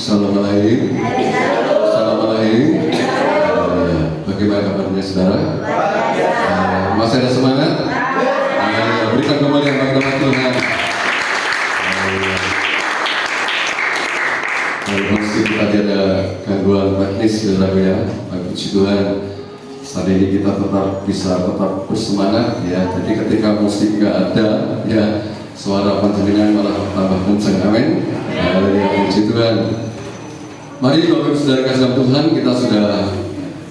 Assalamualaikum. Assalamualaikum. Bagaimana kabarnya saudara? Masih ada semangat? Berikan kembali yang bagi nama Tuhan. Masih tadi ada gangguan teknis saudara ya. Puji Tuhan. Saat ini kita bisa tetap bersemangat ya. Jadi ketika musik nggak ada ya, suara panjenengan malah tambah kencang. Amin. Haleluya, puji Tuhan. Mari Bapak Ibu Saudara kasih dalam Tuhan, kita sudah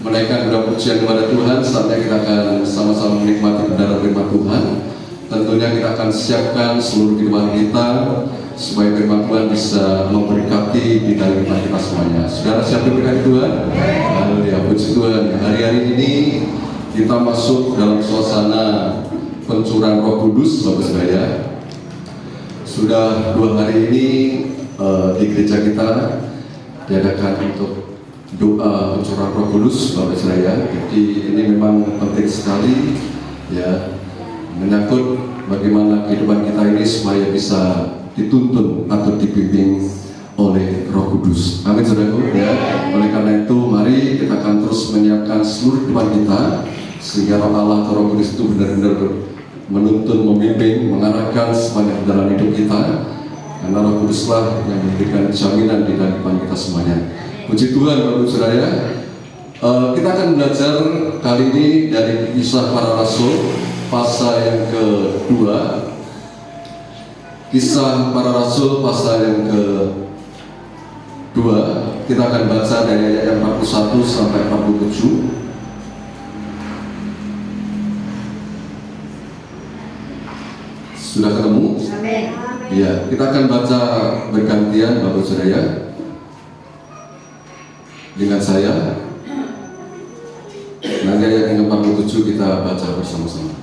menaikkan doa pujian kepada Tuhan. Saatnya kita akan sama-sama menikmati kebenaran firman Tuhan. Tentunya kita akan siapkan seluruh kehidupan kita supaya firman Tuhan bisa memberkati di dalam kehidupan kita semuanya. Saudara siap diberkati Tuhan? Haleluya, puji Tuhan. Hari-hari ini kita masuk dalam suasana pencurahan Roh Kudus, Bapak Saudara. Sudah 2 hari ini di gereja kita diadakan untuk doa pencurahan Roh Kudus, Bapak Saudara. Jadi ini memang penting sekali ya, menyangkut bagaimana kehidupan kita ini supaya bisa dituntun atau dibimbing oleh Roh Kudus. Amin saudaraku ya. Oleh karena itu mari kita akan terus menyiapkan seluruh kehidupan kita sehingga Roh Allah atau Roh Kudus itu benar-benar menuntun, membimbing, mengarahkan sepanjang jalan hidup kita. Karena Roh Kuduslah yang memberikan jaminan di dalam kehidupan kita semuanya. Puji Tuhan Bapak Saudara. Kita akan belajar kali ini dari Kisah Para Rasul pasal yang kedua. Kisah Para Rasul pasal yang kedua. Kita akan baca dari ayat 41 sampai 47. Sudah ketemu? Amin. Ya, kita akan baca bergantian Bapak Saudara dengan saya. Nanti ayat yang 47 kita baca bersama-sama.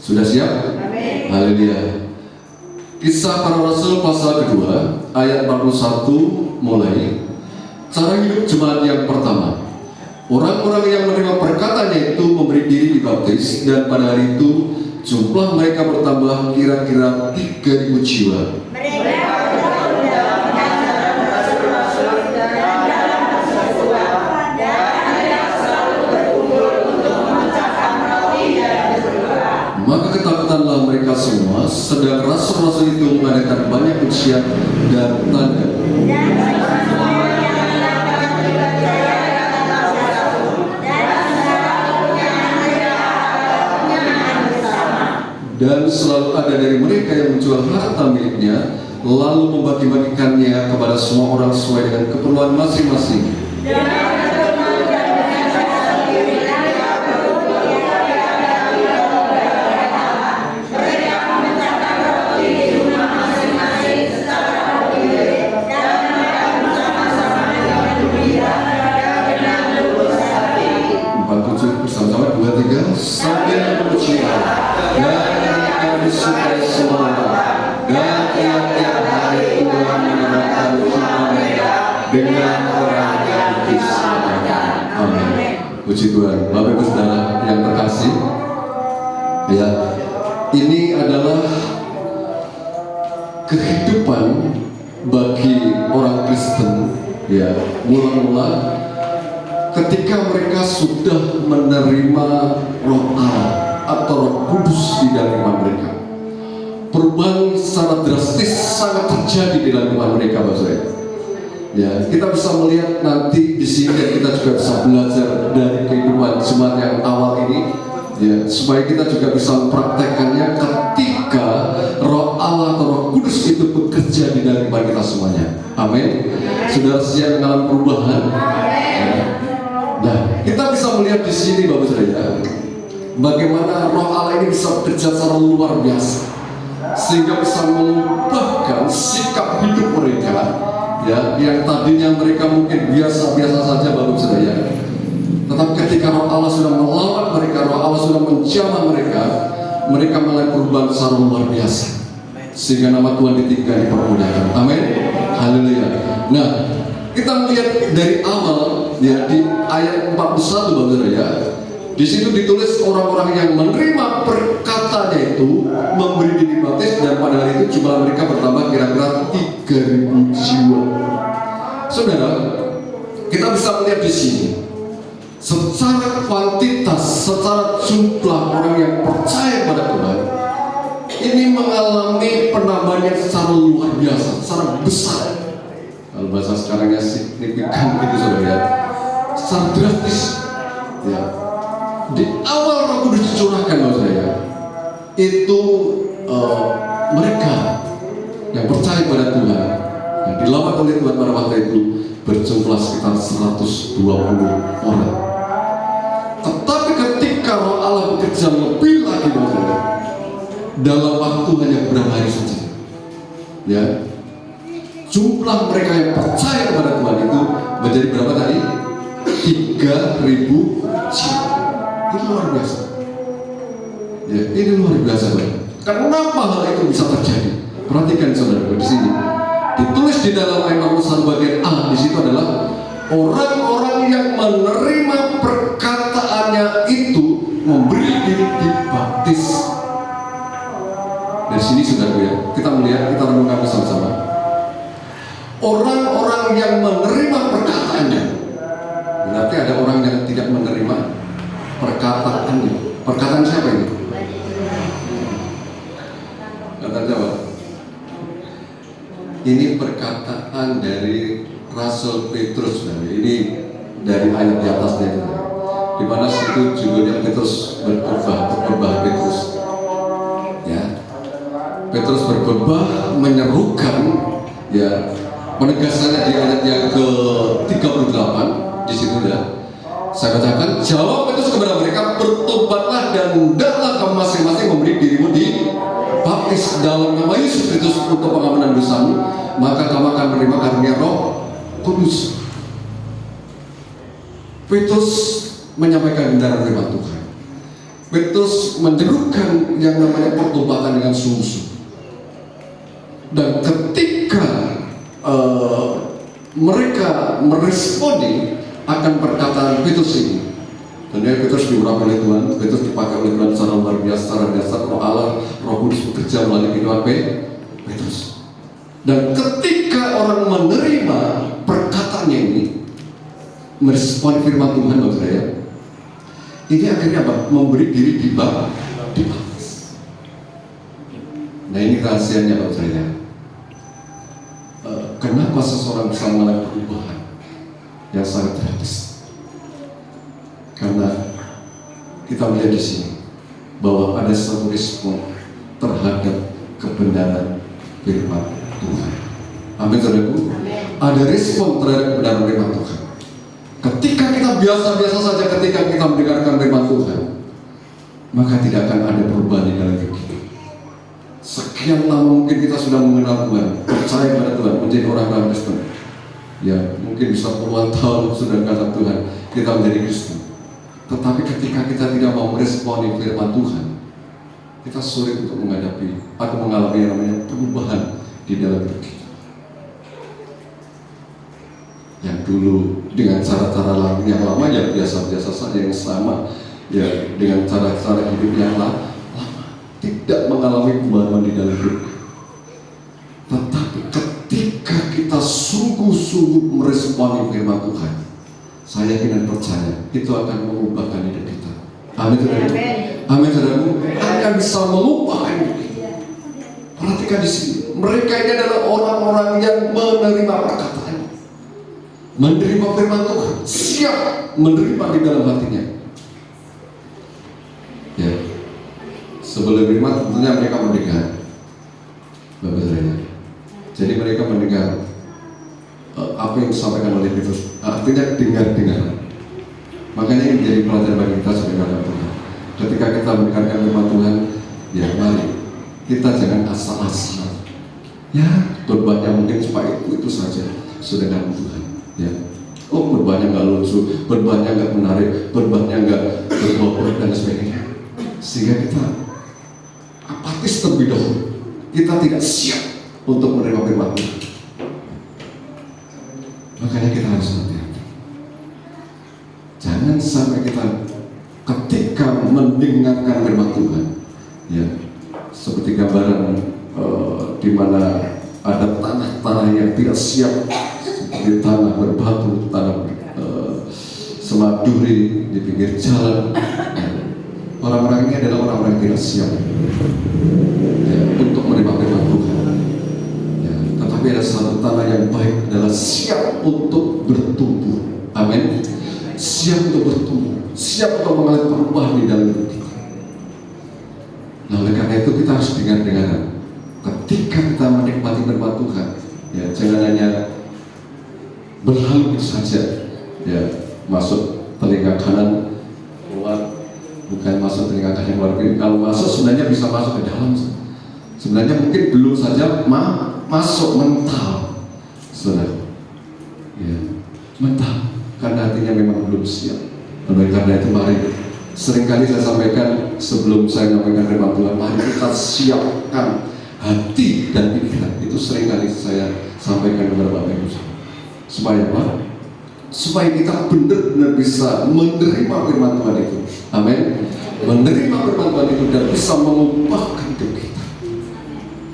Sudah siap? Amin. Haleluya. Kisah Para Rasul pasal kedua ayat 41 mulai. Cara hidup jemaat yang pertama. Orang-orang yang menerima perkataannya itu memberi diri dibaptis, dan pada hari itu jumlah mereka bertambah kira-kira 3.000 jiwa. Maka ketakutanlah mereka semua, sedang rasul-rasul itu mengadakan banyak mujizat dan tanda. Dan selalu ada dari mereka yang menjual harta miliknya, lalu membagi-bagikannya kepada semua orang sesuai dengan keperluan masing-masing. Bersama-sama 2, 3 sambil memuji Allah dan disukai semua dan tiap-tiap hari Tuhan menyerahkan hikmat mereka dengan orang yang diselamatkan. Amin. Puji Tuhan. Bapak Ibu Saudara yang terkasih, ya, ini adalah kehidupan bagi orang Kristen, ya, mula-mula ketika mereka sudah menerima Roh Allah atau Roh Kudus di dalam iman mereka. Perubahan secara drastis sangat terjadi di dalam iman mereka, Bapak Saudara. Ya, kita bisa melihat nanti di sini, dan kita juga bisa belajar dari kehidupan jemaat yang awal ini, ya, supaya kita juga bisa mempraktekkannya ketika Roh Allah atau Roh Kudus itu bekerja di dalam iman kita semuanya. Amin. Saudara siap mengalami perubahan? Ya. Nah, kita bisa melihat di sini Bapak Saudara, bagaimana Roh Allah ini bisa bekerja secara luar biasa sehingga bisa mengubahkan sikap hidup mereka, ya, yang tadinya mereka mungkin biasa-biasa saja Bapak Saudara. Tetapi ketika Roh Allah sudah melawan mereka, Roh Allah sudah menjamah mereka, mereka mengalami perubahan secara luar biasa sehingga nama Tuhan ditinggikan, dipermuliakan. Amin. Haleluya. Nah, kita melihat dari awal, ya, di ayat 41 Bapak Saudara, ya, di situ ditulis orang-orang yang menerima perkataannya itu memberi diri baptis, dan pada hari itu jumlah mereka bertambah kira-kira 3.000 jiwa. Saudara, kita bisa melihat di sini secara kuantitas, secara jumlah orang yang percaya pada Tuhan ini mengalami penambahan yang secara luar biasa, secara besar. Kalau bahasa sekarangnya signifikan gitu saudara, secara drastis. Ya. Di awal Roh Kudus dicurahkan saudara, itu mereka yang percaya pada Tuhan, yang dilawan oleh Tuhan pada waktu itu berjumlah sekitar 120 orang. Tetapi ketika Roh Allah bekerja lebih lagi saudara, dalam waktu hanya beberapa hari saja, ya, jumlah mereka yang percaya kepada Tuhan itu menjadi berapa tadi? 3.000 jiwa. Ini luar biasa. Ya, ini luar biasa, Pak. Kenapa hal itu bisa terjadi? Perhatikan saudara di sini. Ditulis di dalam ayat Markus bagian A, di situ adalah orang-orang yang menerima perkataannya itu memberi diri dibaptis. Dari sini saudara ya, kita melihat, kita renungkan bersama-sama. Orang-orang yang menerima perkataannya, berarti ada orang yang tidak menerima perkataannya. Perkataan siapa ini? Kata jawab. Ini perkataan dari Rasul Petrus. Ini dari ayat di atasnya, di mana situ judulnya Petrus berkhotbah Petrus. Ya, Petrus berkhotbah menyerukan, ya, penegasannya di ayat yang ke-38 di situ ya. Saya bacakan, jawab Petrus kepada mereka, bertobatlah dan hendaklah kamu masing-masing memberi dirimu dibaptis dalam nama Yesus Kristus untuk pengampunan dosamu, maka kamu akan menerima karunia Roh Kudus. Petrus menyampaikan kebenaran firman Tuhan. Petrus menyerukan yang namanya pertobatan dengan sungguh-sungguh. Dan ketika mereka meresponi akan perkataan Petrus ini, tentunya Petrus diurapi oleh Tuhan, Petrus dipakai oleh Tuhan secara luar biasa, secara dasar Roh Allah, Roh Kudus bekerja melalui kehidupan Petrus. Dan ketika orang menerima perkataannya ini, meresponi firman Tuhan, maksud saya, ini akhirnya apa? Memberi diri dibaptis. Nah, ini rahasianya, maksud saya. Kenapa seseorang bisa mengalami perubahan yang sangat drastis? Karena kita melihat di sini bahwa ada satu respon terhadap kebenaran firman Tuhan. Amin, saudaraku. Ada respon terhadap kebenaran firman Tuhan. Ketika kita biasa-biasa saja, ketika kita mendengarkan firman Tuhan, maka tidak akan ada perubahan di dalam hidup kita. Sekian lama mungkin kita sudah mengenal Tuhan, percaya pada Tuhan, menjadi orang Kristen. Ya, mungkin bisa puluhan tahun sudah kata Tuhan, kita menjadi Kristen. Tetapi ketika kita tidak mau meresponi firman Tuhan, kita sulit untuk menghadapi atau mengalami yang namanya perubahan di dalam hidup kita. Yang dulu dengan cara-cara yang lama, ya biasa-biasa saja, yang sama, ya dengan cara-cara hidup yang lama, tidak mengalami perubahan di dalam hidup. Tetapi ketika kita sungguh-sungguh meresponi firman Tuhan, saya yakin dan percaya itu akan mengubahkan hidup kita. Amin, saudara. Amin, saudara. Akan bisa mengubahkan hidup kita. Perhatikan di sini, mereka ini adalah orang-orang yang menerima perkataan, menerima firman Tuhan, siap menerima di dalam hatinya. Ya, sebelum firman tentunya mereka mendengar, Bapak saudara. Jadi mereka mendengar apa yang disampaikan oleh Petrus, artinya dengar-dengar. Makanya ini menjadi pelajaran bagi kita sebagai anak Tuhan. Ketika kita mendengarkan firman Tuhan, ya mari kita jangan asal-asal. Ya, berbuatnya mungkin supaya itu saja sudah dengan Tuhan. Ya, oh berbuatnya nggak lucu, berbuatnya nggak menarik, berbuatnya nggak berbobot dan sebagainya. Sehingga kita apatis terlebih dahulu. Kita tidak siap untuk menerima firman Tuhan. Makanya kita harus hati-hati. Jangan sampai kita ketika mendengarkan firman Tuhan, ya seperti gambaran di mana ada tanah-tanah yang tidak siap, seperti di tanah berbatu, tanah semak duri di pinggir jalan. Orang-orang ini adalah orang-orang yang tidak siap untuk menerima firman Tuhan. Tetapi ada satu tanah yang baik, adalah siap untuk bertumbuh. Amin. Siap untuk bertumbuh, siap untuk mengalami perubahan di dalam hidup kita. Nah, oleh karena itu kita harus dengar-dengaran. Ketika kita menikmati firman Tuhan, jangan hanya berlalu saja, masuk telinga kanan, keluar, bukan masuk telinga kanan keluar. Kalau masuk sebenarnya bisa masuk ke dalam. Sebenarnya mungkin belum saja masuk mental, saudara. Mental, karena hatinya memang belum siap. Oleh karena itu mari, seringkali saya sampaikan sebelum saya menyampaikan firman Tuhan, mari kita siapkan hati dan pikiran. Itu seringkali saya sampaikan kepada Bapak Ibu. Supaya apa? Supaya kita benar-benar bisa menerima firman Tuhan itu. Amin. Menerima firman Tuhan itu dan bisa mengubahkan hidup kita.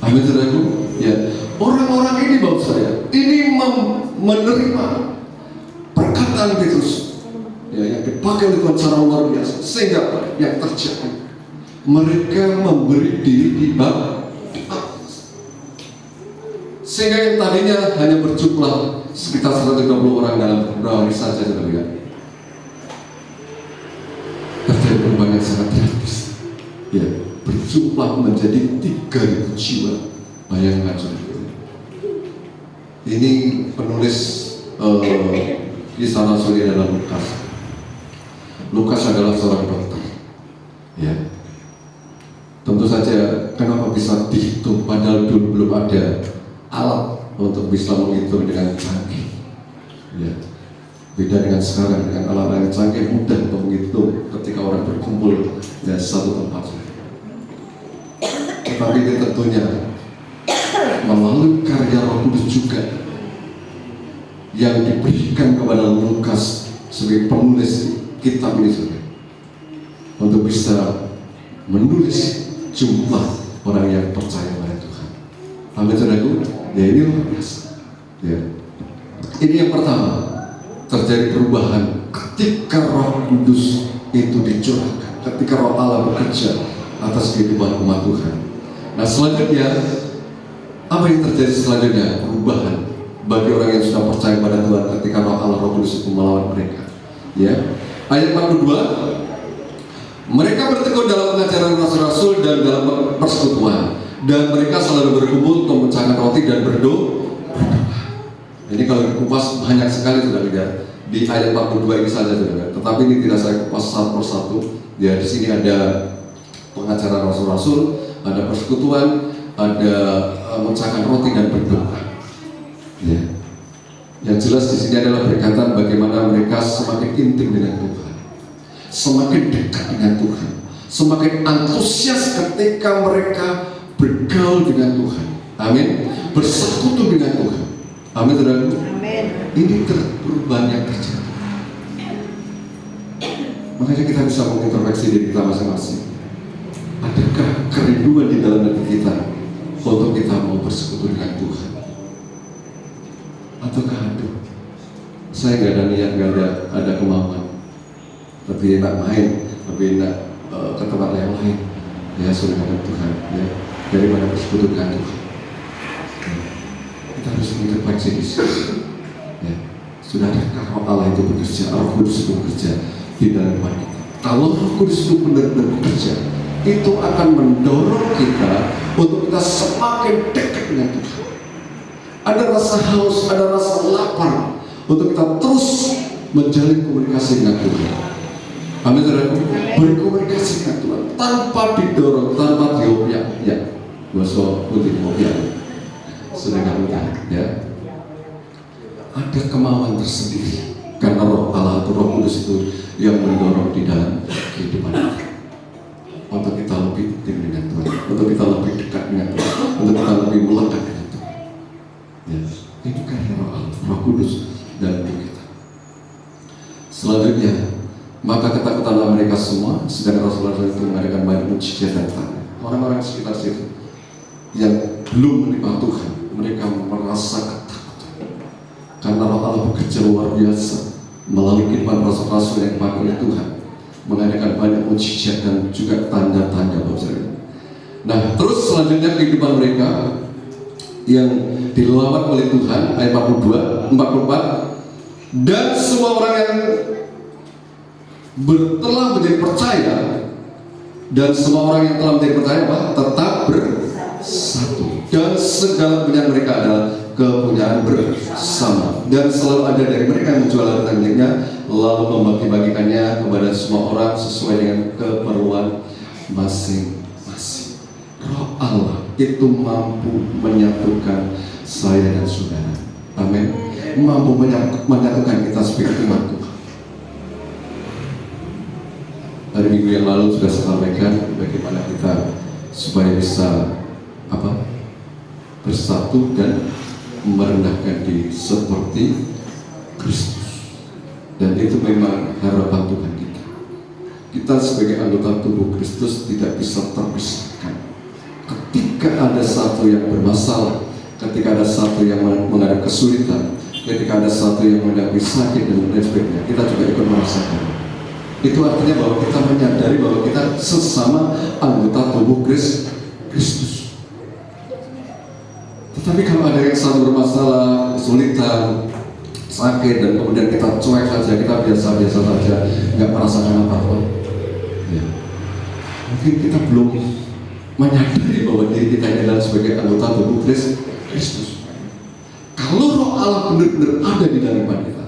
Amin, saudaraku. Orang-orang ini, bangsa saya, ini menerima perkataan Petrus, yang dipakai oleh Tuhan secara luar biasa. Sehingga yang terjadi, mereka memberi diri di bab, sehingga yang tadinya hanya berjumlah sekitar 120 orang dalam beberapa hari saja, sudah lihat, terjadi perubahan yang sangat drastis. Berjumlah menjadi 3.000 jiwa. Bayangkan, saudara. Ini penulis kisah Rasul adalah Lukas. Lukas adalah seorang dokter. Tentu saja, kenapa bisa dihitung padahal dulu belum ada alat untuk bisa menghitung dengan canggih. Beda dengan sekarang, dengan alat yang canggih mudah untuk menghitung ketika orang berkumpul satu tempat. Tetapi ini tentunya melalui karya Roh Kudus juga yang diberikan kepada Lukas sebagai penulis kitab ini, untuk bisa menulis jumlah orang yang percaya pada Tuhan. Amin, saudaraku. Ini luar biasa. Ini yang pertama, terjadi perubahan ketika Roh Kudus itu dicurahkan, ketika Roh Allah bekerja atas kehidupan umat Tuhan. Nah, selanjutnya, apa yang terjadi selanjutnya? Perubahan bagi orang yang sudah percaya pada Tuhan ketika Roh Allah, Roh Kudus itu melawan mereka. Ayat 42, mereka bertekun dalam pengajaran rasul-rasul dan dalam persekutuan, dan mereka selalu berkumpul untuk memecahkan roti dan berdoa. Ini kalau dikupas banyak sekali, sudah lihat di ayat 42 ini saja, sudah. Tetapi ini tidak saya kupas satu persatu. Di sini ada pengajaran rasul-rasul, ada persekutuan, ada memecahkan roti dan berdoa. Yang jelas di sini adalah berkaitan bagaimana mereka semakin intim dengan Tuhan, semakin dekat dengan Tuhan, semakin antusias ketika mereka bergaul dengan Tuhan. Amin. Bersekutu dengan Tuhan. Amin, saudara. Amin. Ini perubahan yang terjadi. Makanya kita bisa mengintrospeksi diri kita masing-masing. Adakah kerinduan di dalam hati kita untuk kita mau bersekutu dengan Tuhan? Ataukah saya nggak ada niat, nggak ada kemauan, lebih enak main, lebih enak ke tempat yang lain, sudah dengan Tuhan, daripada bersekutu dengan Tuhan. Kita harus mengintrospeksi di sini. Sudah adakah Roh Allah itu bekerja, Roh Kudus itu bekerja di dalam kita? Kalau Roh Kudus itu benar-benar bekerja, itu akan mendorong kita untuk kita semakin dekat dengan Tuhan. Ada rasa haus, ada rasa lapar untuk kita terus menjalin komunikasi dengan Tuhan. Amin, saudaraku. Berkomunikasi dengan Tuhan tanpa didorong, tanpa diopiak. Bahasa putih opiak. Sedangkan ada kemauan tersendiri karena Roh Allah atau Roh Kudus itu yang mendorong di dalam kehidupan kita. Untuk kita lebih intim dengan Tuhan, untuk kita lebih dekat dengan Tuhan, untuk kita lebih melekat dengan Tuhan. Ini karya Roh Allah, Roh Kudus dalam hidup kita. Selanjutnya, maka ketakutanlah mereka semua, sedang Rasul-Rasul itu mengadakan banyak mujizat dan tanda. Orang-orang sekitar situ yang belum menerima Tuhan, mereka merasa ketakutan Karena Roh Allah bekerja luar biasa melalui kehidupan rasul-rasul yang dipakai oleh Tuhan, mengadakan banyak mujizat dan juga tanda-tanda. Nah, terus selanjutnya kehidupan mereka yang dilawat oleh Tuhan, ayat 42, 44. Dan semua orang yang telah menjadi percaya, dan semua orang yang telah menjadi percaya tetap bersatu, dan segala kepunyaan mereka adalah kepunyaan bersama, dan selalu ada dari mereka yang menjual harta miliknya lalu membagi-bagikannya kepada semua orang sesuai dengan keperluan masing-masing. Roh Allah itu mampu menyatukan saya dan saudara. Amin. Mampu menyatukan kita sebagai umat Tuhan. Hari minggu yang lalu sudah saya sampaikan bagaimana kita supaya bisa bersatu dan merendahkan diri seperti Kristus. Dan itu memang harapan Tuhan kita. Kita sebagai anggota tubuh Kristus tidak bisa terpisahkan. Ketika ada satu yang bermasalah, ketika ada satu yang menghadapi kesulitan, ketika ada satu yang menghadapi sakit dan lain sebagainya, kita juga ikut merasakan. Itu artinya bahwa kita menyadari bahwa kita sesama anggota tubuh Kristus. Tetapi kalau ada yang selalu bermasalah, kesulitan, sakit, dan kemudian kita cuek saja, kita biasa-biasa saja, nggak merasakan apa-apa, ya, mungkin kita belum menyadari bahwa diri kita ini adalah sebagai anggota tubuh Kristus. Kalau Roh Allah benar-benar ada di dalam kita,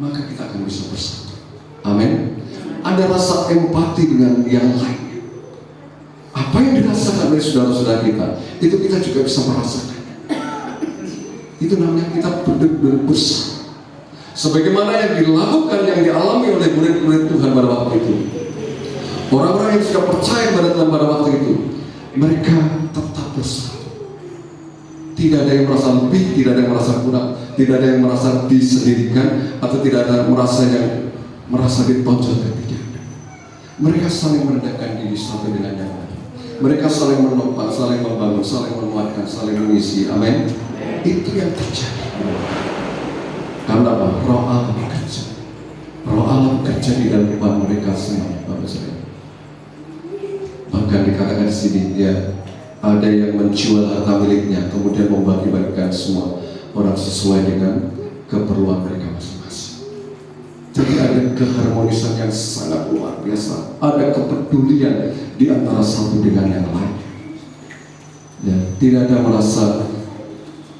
maka kita akan bisa bersatu. Amin. Ada rasa empati dengan yang lain. Apa yang dirasakan oleh saudara-saudara kita, itu kita juga bisa merasakan. Itu namanya kita benar-benar bersatu. Sebagaimana yang dilakukan, yang dialami oleh murid-murid Tuhan pada waktu itu. Orang-orang yang sudah percaya pada Tuhan pada waktu itu, mereka tetap bersatu. Tidak ada yang merasa lebih, tidak ada yang merasa kurang, tidak ada yang merasa disendirikan, atau tidak ada yang merasa ditonjolkan. Tidak ada. Mereka saling merendahkan diri satu dengan yang lain. Mereka saling menopang, saling membangun, saling menguatkan, saling mengisi. Amin. Itu yang terjadi. Karena apa? Roh Allah bekerja. Roh Allah bekerja di dalam kehidupan mereka semua, Bapak Saudara. Bahkan dikatakan di sini, ya, ada yang menjual harta miliknya, kemudian membagi-bagikan semua orang sesuai dengan keperluan mereka masing-masing. Jadi ada keharmonisan yang sangat luar biasa. Ada kepedulian di antara satu dengan yang lain. Ya, tidak ada merasa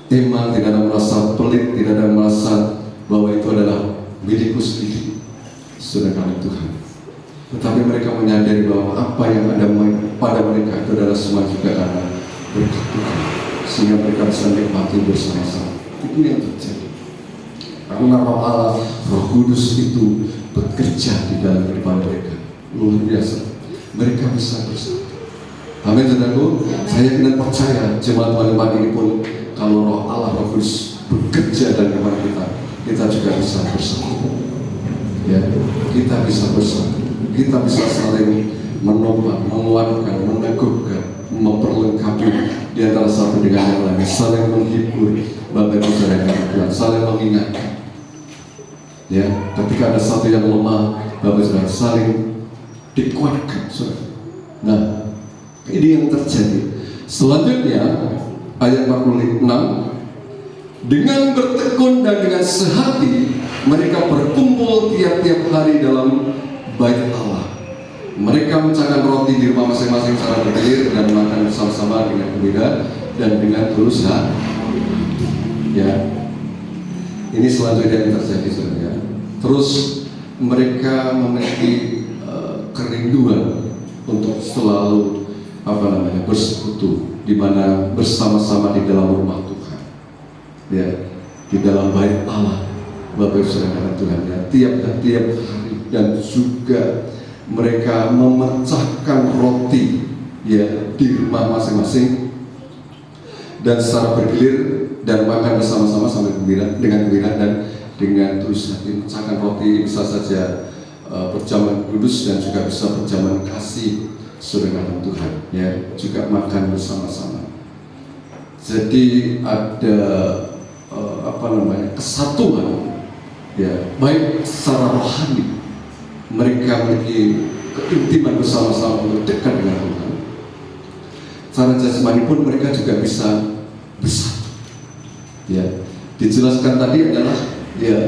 eman, tidak ada merasa pelit, tidak ada merasa bahwa itu adalah milikku sendiri, sedangkan Tuhan. Tetapi mereka menyadari bahwa apa yang ada pada mereka itu adalah semua juga karena berkat Tuhan, sehingga mereka bisa menikmati bersama-sama. Itu yang terjadi. Karena Roh Allah, Roh Kudus itu bekerja di dalam kehidupan mereka. Luar biasa. Mereka bisa bersatu. Amin, saudaraku. Saya benar percaya jemaat Tuhan ini pun, kalau Roh Allah, Roh Kudus bekerja dalam kehidupan kita, kita juga bisa bersatu. Ya, kita bisa bersatu. Kita bisa saling menopang, menguatkan, meneguhkan, memperlengkapi di antara satu dengan yang lain, saling menghibur, Bapak Ibu Saudara Tuhan, saling mengingatkan. Ya, ketika ada satu yang lemah, Bapak Ibu Saudara saling dikuatkan. Nah, ini yang terjadi. Selanjutnya ayat 46, dengan bertekun dan dengan sehati mereka berkumpul tiap-tiap hari dalam bait Allah. Mereka mencangkan roti di rumah masing-masing secara bergilir dan makan bersama-sama dengan gembira dan dengan tulus hati. Ya, ini selanjutnya yang terjadi, saudara. Terus mereka memiliki kerinduan untuk selalu bersekutu, di mana bersama-sama di dalam rumah Tuhan. Ya, di dalam bait Allah, Bapak Ibu Saudara Tuhan, ya, tiap hari. Dan juga mereka memecahkan roti, ya, di rumah masing-masing dan secara bergilir dan makan bersama-sama sambil dengan gembira dan dengan tulus hati. Memecahkan roti bisa saja perjamuan kudus dan juga bisa perjamuan kasih saudara Tuhan, ya, juga makan bersama-sama. Jadi ada kesatuan, ya, baik secara rohani, mereka memiliki keintiman bersama-sama untuk dekat dengan Tuhan. Secara jasmani pun mereka juga bisa bersatu. Ya, dijelaskan tadi adalah ya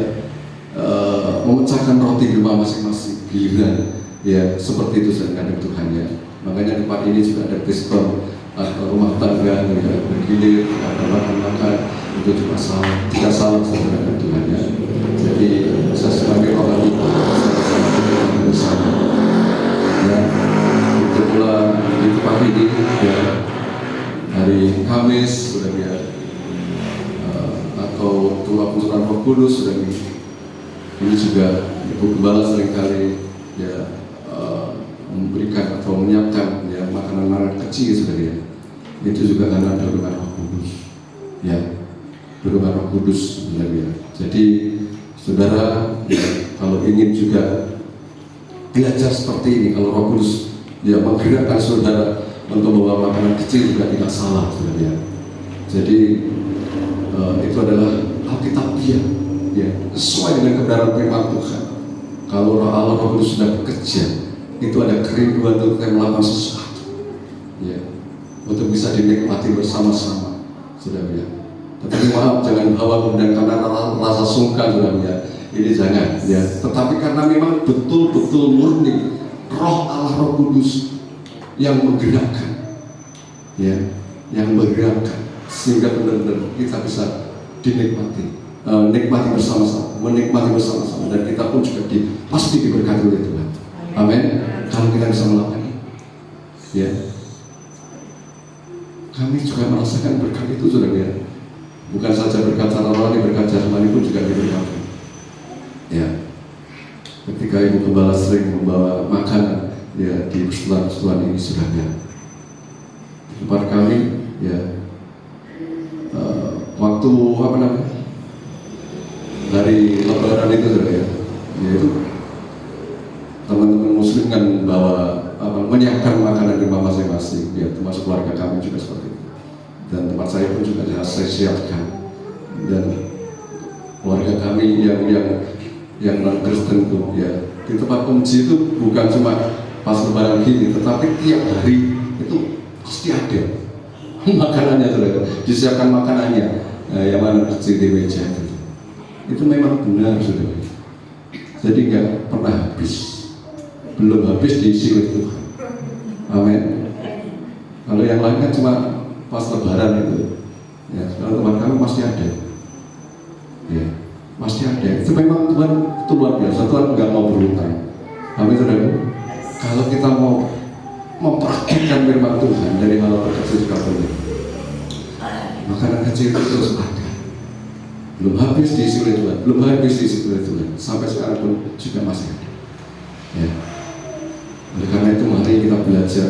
memecahkan roti di rumah masing-masing, giliran ya seperti itu sedang Tuhan ya. Makanya di tempat ini juga ada Kristen rumah tangga, ya, bergilir, ada makan-makan, itu juga salah, tidak salah sedang Tuhan ya. Jadi saya sebagai orang itu sama-sama kita bersama. Ya, itu pula di tempat ini ya hari Kamis sudah ya atau tua pencurahan Roh Kudus sudah ini juga Ibu Gembala seringkali ya memberikan atau menyiapkan ya makanan-makanan kecil sudah ya. Itu juga karena dorongan Roh Kudus ya, dorongan Roh Kudus sebenarnya. Jadi saudara ya, kalau ingin juga belajar seperti ini, kalau Roh Kudus ya menggerakkan saudara untuk membawa makanan kecil juga tidak salah sebenarnya. Jadi itu adalah Alkitabiah ya, sesuai dengan kebenaran firman Tuhan. Kalau Roh Allah, Roh Kudus sudah bekerja, itu ada kerinduan untuk kita melakukan sesuatu ya, untuk bisa dinikmati bersama-sama saudara ya. Tetapi maaf, jangan bawa kemudian karena rasa sungkan saudara ya, ini jangan ya. Tetapi karena memang betul-betul murni Roh Allah, Roh Kudus yang menggerakkan ya, yang menggerakkan sehingga benar-benar kita bisa dinikmati, nikmati bersama-sama, menikmati bersama-sama, dan kita pun juga pasti diberkati oleh Tuhan. Amin. Kalau kita bisa melakukan ini, ya, kami juga merasakan berkat itu saudara ya. Bukan saja berkat secara rohani, berkat jasmani pun juga diberkati. Ya, ketika Ibu Gembala sering membawa makanan ya di persekutuan ini saudara, di tempat kami ya. Waktu apa namanya dari Lebaran itu saudara ya, yaitu teman-teman Muslim kan bawa menyiapkan makanan di rumah masing-masing ya, termasuk keluarga kami juga seperti itu, dan tempat saya pun juga saya siapkan, dan keluarga kami yang non Kristen itu ya, di tempat pengajian itu bukan cuma pas Lebaran gini, tetapi tiap hari itu pasti ada makanannya saudara, disiapkan makanannya. Yang mana kecil di meja itu memang benar saudara. Jadi nggak pernah habis, belum habis diisi oleh Tuhan. Amin. Kalau yang lain kan cuma pas Lebaran itu, ya. Kalau teman kami pasti ada, ya, pasti ada. Itu memang Tuhan itu luar biasa. Tuhan nggak mau berhutang. Amin saudara. Kalau kita mau mempraktikkan firman Tuhan dari hal kecil juga boleh. Makanan kecil itu terus ada, belum habis diisi oleh Tuhan, belum habis diisi oleh Tuhan, sampai sekarang pun juga masih ada. Ya. Oleh karena itu mari kita belajar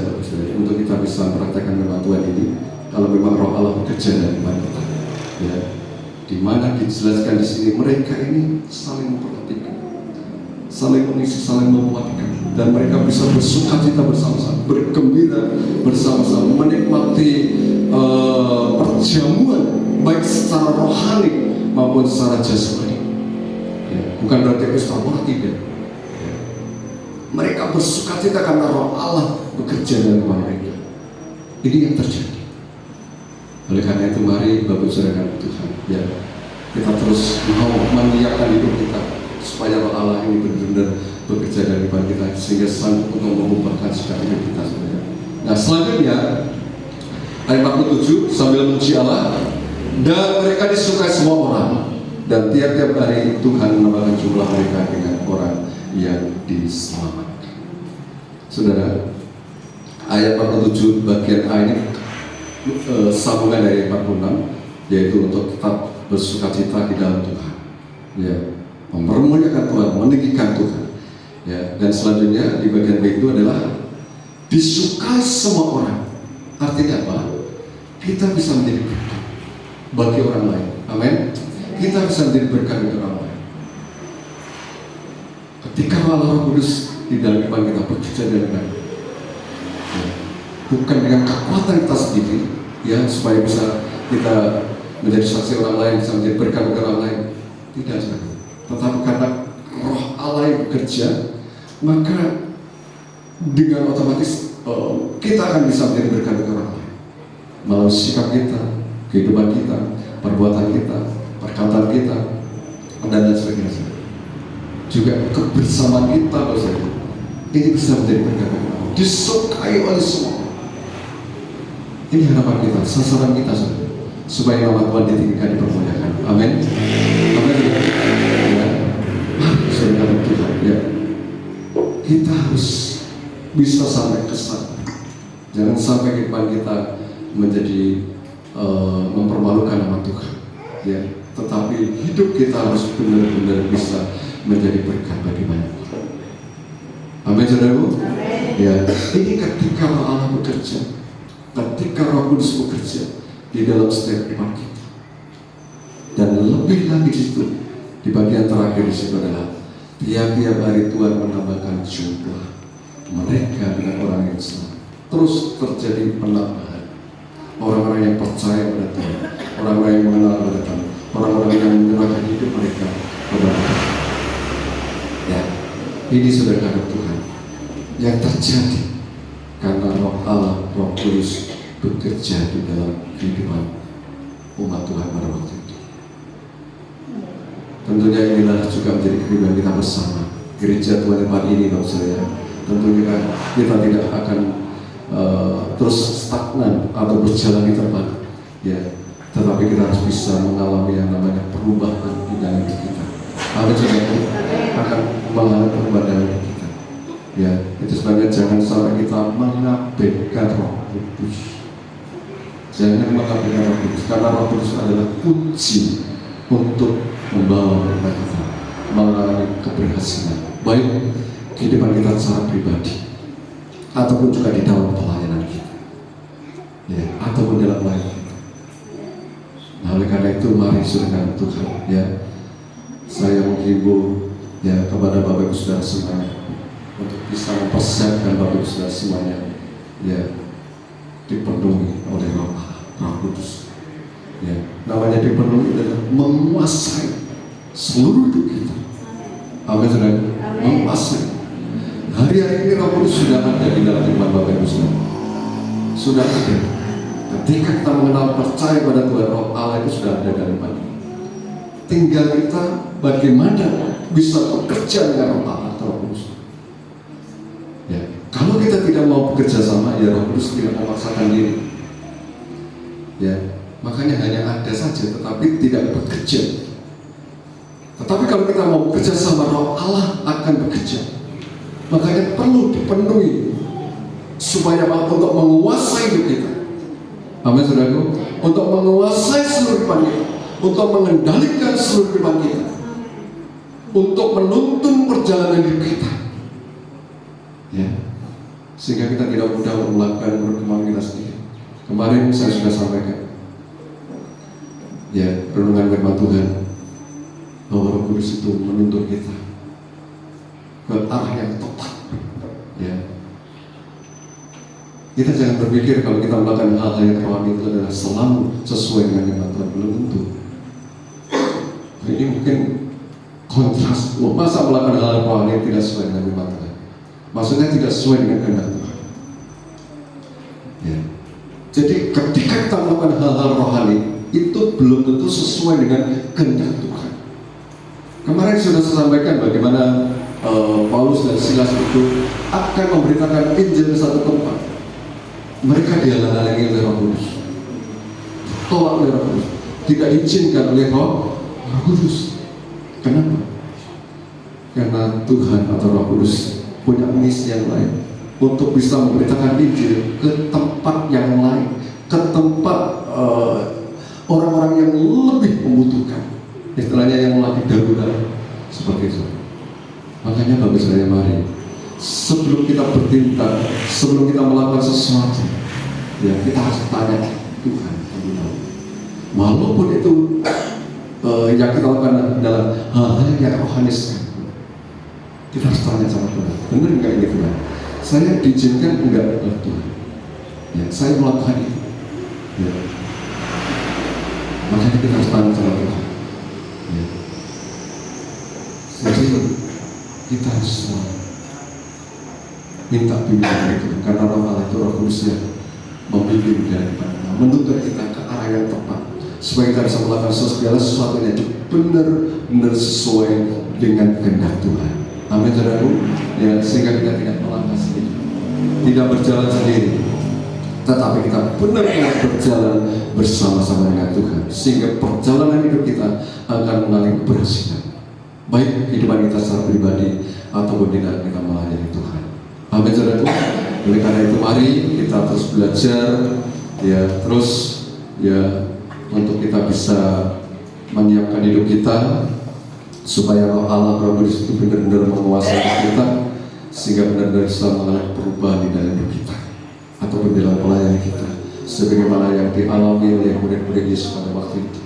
untuk kita bisa mempraktikkan firman Tuhan ini. Kalau memang Roh Allah bekerja dalam kita, ya, di mana dijelaskan di sini mereka ini saling memperhatikan, saling mengisi, saling menguatkan, dan mereka bisa bersukacita bersama-sama, bergembira bersama-sama, menikmati perjamuan baik secara rohani maupun secara jasmani. Ya, bukan berarti pesta tidak. Ya. Mereka bersukacita karena Roh Allah bekerja dalam mereka. Ini yang terjadi. Oleh karena itu mari Bapak Saudara Tuhan, ya, kita terus mau menyiapkan hidup kita supaya Roh Allah ini benar-benar bekerja dalam kita sehingga sanggup untuk mengubahkan sikap hidup kita sebenarnya. Nah selanjutnya ayat 47, sambil memuji Allah, dan mereka disukai semua orang, dan tiap-tiap hari Tuhan menambahkan jumlah mereka dengan orang yang diselamatkan. Saudara, ayat 47 bagian A ini sambungan dari 46, yaitu untuk tetap bersukacita di dalam Tuhan, ya, mempermuliakan Tuhan, meninggikan Tuhan, ya. Dan selanjutnya di bagian B itu adalah disukai semua orang. Artinya apa? Kita bisa menjadi berkat bagi orang lain. Amin. Kita bisa menjadi berkat bagi orang lain. Ketika Roh Kudus di dalam iman kita bekerja dengan bukan dengan kekuatan kita sendiri, ya, supaya bisa kita menjadi saksi orang lain, bisa menjadi berkat bagi orang lain. Tidak, saudara. Tetapi karena Roh Allah yang bekerja, maka dengan otomatis kita akan bisa menjadi berkat bagi orang lain melalui sikap kita, kehidupan kita, perbuatan kita, perkataan kita, dan lain sebagainya. Juga kebersamaan kita, saudara, ini bisa menjadi berkat bagi orang lain, disukai oleh semua. Ini harapan kita, sasaran kita, saudara, supaya nama Tuhan ditinggikan, dipermuliakan. Amin. Amin. Ya. Saudara Tuhan, ya. Kita harus bisa sampai ke sana. Jangan sampai kehidupan kita menjadi mempermalukan nama Tuhan. Ya. Tetapi hidup kita harus benar-benar bisa menjadi berkat bagi banyak orang. Amin, saudaraku. Ya. Ini ketika Allah bekerja, ketika Roh Kudus bekerja di dalam setiap iman kita. Dan lebih lagi di situ, di bagian terakhir di situ adalah tiap-tiap hari Tuhan menambahkan jumlah mereka dengan orang yang selamat. Terus terjadi penambahan orang-orang yang percaya pada Tuhan, orang-orang yang mengenal pada Tuhan, orang-orang yang menyerahkan hidup mereka kepada Tuhan. Ya, ini saudara Tuhan yang terjadi karena Roh Allah, Roh Kudus bekerja di dalam kehidupan umat Tuhan pada waktu itu. Tentunya inilah juga menjadi kehidupan kita bersama gereja Tuhan tempat ini, saya. Tentunya kita tidak akan terus stagnan atau berjalan di tempat, ya. Tetapi kita harus bisa mengalami yang namanya perubahan di dalam hidup kita. Amin, saudara, akan mengalami perubahan dalam hidup kita. Ya, itu sebabnya jangan sampai kita mengabaikan Roh Kudus. Jangan mengabaikan Roh Kudus, karena Roh Kudus adalah kunci untuk membawa kita mengalami keberhasilan, baik kehidupan kita secara pribadi ataupun juga di dalam pelayanan kita, ya, ataupun dalam pelayanan kita. Nah, oleh karena itu mari saudara Tuhan, ya, saya menghimbau ya kepada Bapak Ibu Saudara semuanya untuk bisa mempersiapkan Bapak Ibu Saudara semuanya, ya, dipenuhi oleh Roh Kudus. Ya, namanya dipenuhi adalah menguasai seluruh hidup kita. Amin, saudara. Menguasai. Hari-hari ini Roh Kudus sudah ada di dalam iman Bapak Ibu Saudara. Sudah ada. Ketika kita mengenal percaya pada Tuhan, Roh Allah itu sudah ada dalam iman. Tinggal kita bagaimana bisa bekerja dengan Roh Allah atau Roh Kudus. Ya, kalau kita tidak mau bekerja sama, ya Roh Kudus tidak memaksakan diri. Ya, makanya hanya ada saja, tetapi tidak bekerja. Tetapi kalau kita mau bekerja sama, Roh Allah akan bekerja. Makanya perlu dipenuhi supaya untuk menguasai hidup kita. Amin, saudaraku. Untuk menguasai seluruh kehidupan kita, untuk mengendalikan seluruh kehidupan kita, untuk menuntun perjalanan hidup kita. Ya, sehingga kita tidak mudah melakukan perkembangan kita sendiri. Kemarin saya sudah sampaikan, ya, renungan firman Tuhan bahwa Roh Kudus itu menuntun kita ke arah yang tepat. Ya, kita jangan berpikir kalau kita melakukan hal-hal yang rohani itu adalah selalu sesuai dengan firman Tuhan, belum tentu. Ini mungkin kontras. Masa melakukan hal yang rohani tidak sesuai dengan firman Tuhan? Maksudnya tidak sesuai dengan kehendak Tuhan. Ya. Jadi ketika kita melakukan hal-hal rohani itu belum tentu sesuai dengan kehendak Tuhan. Kemarin sudah saya sampaikan bagaimana Paulus dan Silas itu akan memberitakan Injil di satu tempat. Mereka dihalang-halangi oleh Roh Kudus, tolak oleh Roh Kudus, tidak diizinkan oleh Roh Kudus. Kenapa? Karena Tuhan atau Roh Kudus punya misi yang lain untuk bisa memberitakan Injil ke tempat yang lain, ke tempat orang-orang yang lebih membutuhkan, istilahnya yang lagi darurat, seperti itu. Makanya bagus saya, mari sebelum kita bertindak, sebelum kita melakukan sesuatu, ya kita harus tanya Tuhan. Walaupun itu yang kita lakukan dalam hal-hal yang rohani, kita harus tanya sama Tuhan, benar nggak ini Tuhan? Saya diizinkan enggak oleh Tuhan? Ya, saya melakukan itu. Ya. Makanya kita harus tahan sama Tuhan. Ya. Jadi kita harus minta bimbingan itu, karena Roh Allah itu Roh Kudus yang membimbing dan menuntun kita ke arah yang tepat, supaya kita bisa melakukan sesuatu yang benar-benar sesuai dengan kehendak Tuhan. Amin, saudaraku. Ya, sehingga kita tidak melangkah sendiri, tidak berjalan sendiri, tetapi kita benar-benar berjalan bersama-sama dengan Tuhan, sehingga perjalanan hidup kita akan mengalami keberhasilan, baik kehidupan kita secara pribadi ataupun di dalam kita melayani Tuhan. Amin, saudaraku. Oleh karena itu mari kita terus belajar, ya, terus ya, untuk kita bisa menyiapkan hidup kita supaya Roh Allah, Roh Kudus itu benar-benar menguasai kita, sehingga benar-benar bisa mengalami perubahan di dalam hidup kita ataupun dalam pelayanan kita, sebagaimana yang dialami oleh murid-murid Yesus pada waktu itu.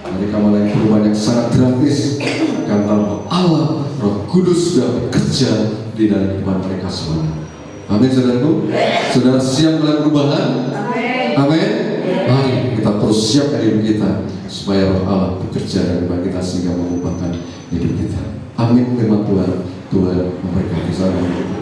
Mereka mengalami perubahan yang sangat drastis karena Roh Allah, Roh Kudus sudah bekerja di dalam kehidupan mereka semua. Amin, saudaraku. Saudara siap melakukan perubahan? Amin. Mari kita terus siapkan hidup kita supaya Roh Allah bekerja dalam kehidupan kita sehingga mengubahkan hidup kita. Amin. Firman Tuhan, Tuhan memberkati saudara.